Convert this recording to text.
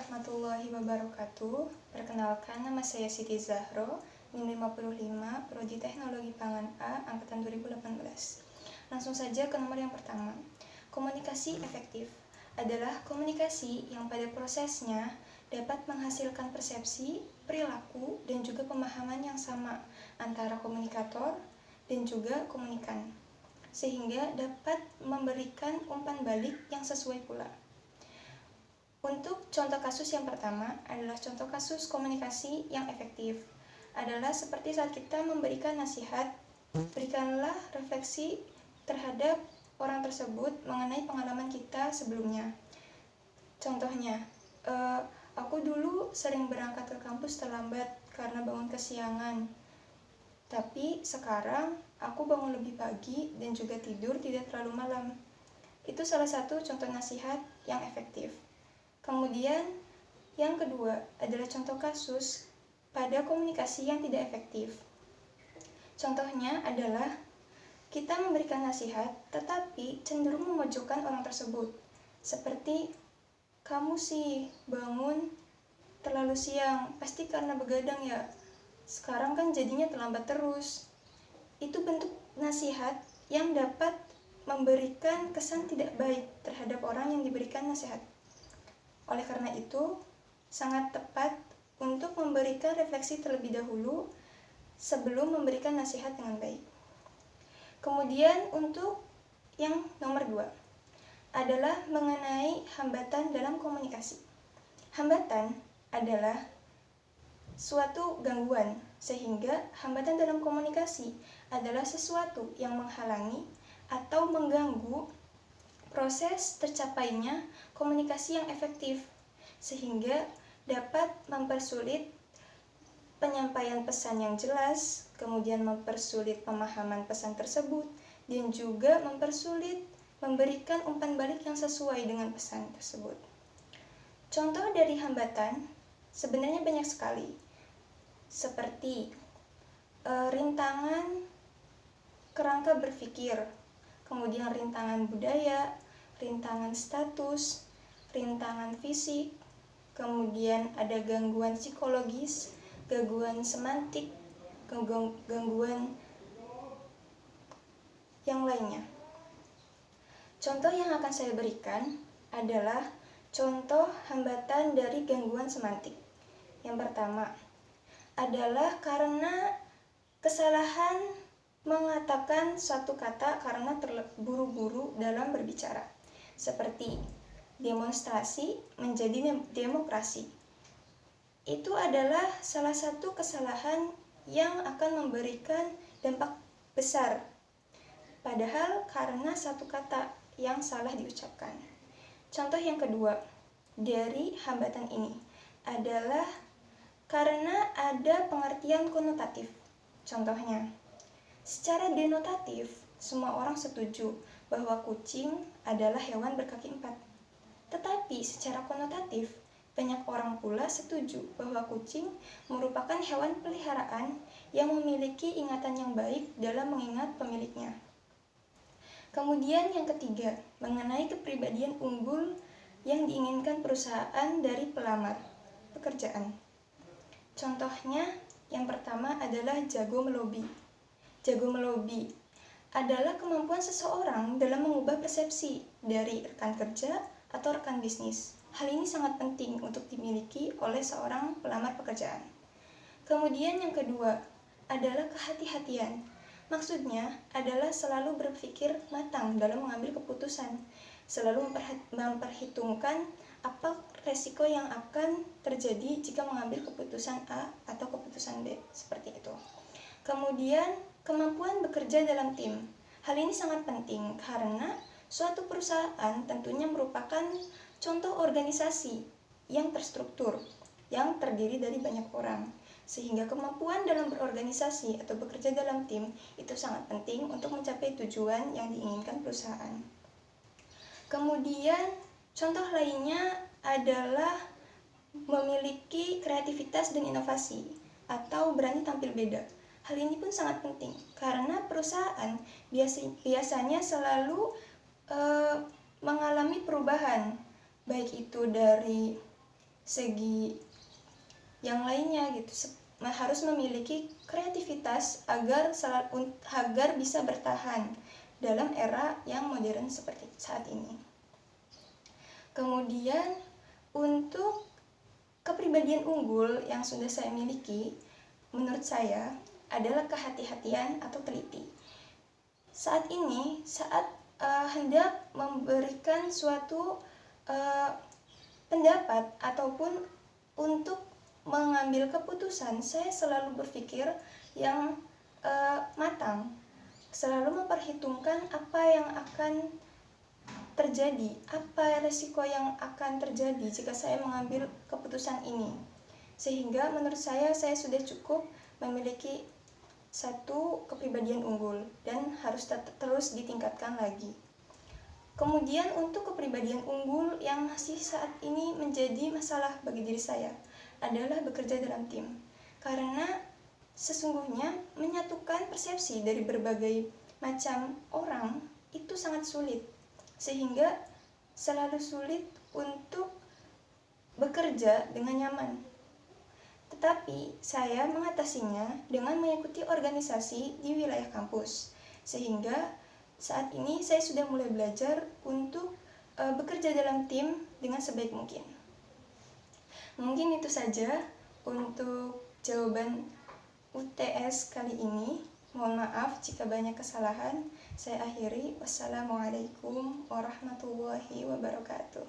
warahmatullahi wabarakatuh. Perkenalkan, nama saya Siti Zahro, NIM 55, Prodi Teknologi Pangan A, Angkatan 2018. Langsung saja ke nomor yang pertama. Komunikasi efektif adalah komunikasi yang pada prosesnya dapat menghasilkan persepsi, perilaku, dan juga pemahaman yang sama antara komunikator dan juga komunikan, sehingga dapat memberikan umpan balik yang sesuai pula. Untuk contoh kasus yang pertama adalah contoh kasus komunikasi yang efektif. Adalah seperti saat kita memberikan nasihat, berikanlah refleksi terhadap orang tersebut mengenai pengalaman kita sebelumnya. Contohnya, aku dulu sering berangkat ke kampus terlambat karena bangun kesiangan. Tapi sekarang aku bangun lebih pagi dan juga tidur tidak terlalu malam. Itu salah satu contoh nasihat yang efektif. Kemudian yang kedua adalah contoh kasus pada komunikasi yang tidak efektif. Contohnya adalah kita memberikan nasihat tetapi cenderung memojokkan orang tersebut. Seperti, kamu sih bangun terlalu siang, pasti karena begadang ya. Sekarang kan jadinya terlambat terus. Itu bentuk nasihat yang dapat memberikan kesan tidak baik terhadap orang yang diberikan nasihat. Oleh karena itu, sangat tepat untuk memberikan refleksi terlebih dahulu sebelum memberikan nasihat dengan baik. Kemudian untuk yang nomor 2 adalah mengenai hambatan dalam komunikasi. Hambatan adalah suatu gangguan, sehingga hambatan dalam komunikasi adalah sesuatu yang menghalangi atau mengganggu proses tercapainya komunikasi yang efektif, sehingga dapat mempersulit penyampaian pesan yang jelas, kemudian mempersulit pemahaman pesan tersebut, dan juga mempersulit memberikan umpan balik yang sesuai dengan pesan tersebut. Contoh dari hambatan sebenarnya banyak sekali, seperti rintangan kerangka berpikir, kemudian rintangan budaya, rintangan status, rintangan fisik, kemudian ada gangguan psikologis, gangguan semantik, gangguan yang lainnya. Contoh yang akan saya berikan adalah contoh hambatan dari gangguan semantik. Yang pertama adalah karena kesalahan mengatakan suatu kata karena terburu-buru dalam berbicara. Seperti demonstrasi menjadi demokrasi. Itu adalah salah satu kesalahan yang akan memberikan dampak besar. Padahal karena satu kata yang salah diucapkan. Contoh yang kedua dari hambatan ini adalah karena ada pengertian konotatif. Contohnya, secara denotatif semua orang setuju bahwa kucing adalah hewan berkaki 4. Tetapi secara konotatif, banyak orang pula setuju bahwa kucing merupakan hewan peliharaan yang memiliki ingatan yang baik dalam mengingat pemiliknya. Kemudian yang ketiga, mengenai kepribadian unggul yang diinginkan perusahaan dari pelamar pekerjaan. Contohnya, yang pertama adalah jago melobi. Jago melobi adalah kemampuan seseorang dalam mengubah persepsi dari rekan kerja atau rekan bisnis. Hal ini sangat penting untuk dimiliki oleh seorang pelamar pekerjaan. Kemudian yang kedua adalah kehati-hatian. Maksudnya adalah selalu berpikir matang dalam mengambil keputusan, selalu memperhitungkan apa resiko yang akan terjadi jika mengambil keputusan A atau keputusan B, seperti itu. Kemudian kemampuan bekerja dalam tim. Hal ini sangat penting karena suatu perusahaan tentunya merupakan contoh organisasi yang terstruktur, yang terdiri dari banyak orang. Sehingga kemampuan dalam berorganisasi atau bekerja dalam tim itu sangat penting untuk mencapai tujuan yang diinginkan perusahaan. Kemudian contoh lainnya adalah memiliki kreativitas dan inovasi atau berani tampil beda. Hal ini pun sangat penting karena perusahaan biasanya selalu mengalami perubahan, baik itu dari segi yang lainnya gitu, harus memiliki kreativitas agar bisa bertahan dalam era yang modern seperti saat ini. Kemudian untuk kepribadian unggul yang sudah saya miliki, menurut saya adalah kehati-hatian atau teliti. Saat ini, saat hendak memberikan suatu pendapat ataupun untuk mengambil keputusan, saya selalu berpikir yang matang, selalu memperhitungkan apa yang akan terjadi, apa resiko yang akan terjadi jika saya mengambil keputusan ini. Sehingga menurut saya sudah cukup memiliki satu kepribadian unggul dan harus terus ditingkatkan lagi. Kemudian untuk kepribadian unggul yang masih saat ini menjadi masalah bagi diri saya adalah bekerja dalam tim. Karena sesungguhnya menyatukan persepsi dari berbagai macam orang itu sangat sulit, sehingga selalu sulit untuk bekerja dengan nyaman. Tetapi saya mengatasinya dengan mengikuti organisasi di wilayah kampus, sehingga saat ini saya sudah mulai belajar untuk bekerja dalam tim dengan sebaik mungkin. Mungkin itu saja untuk jawaban UTS kali ini. Mohon maaf jika banyak kesalahan. Saya akhiri. Wassalamualaikum warahmatullahi wabarakatuh.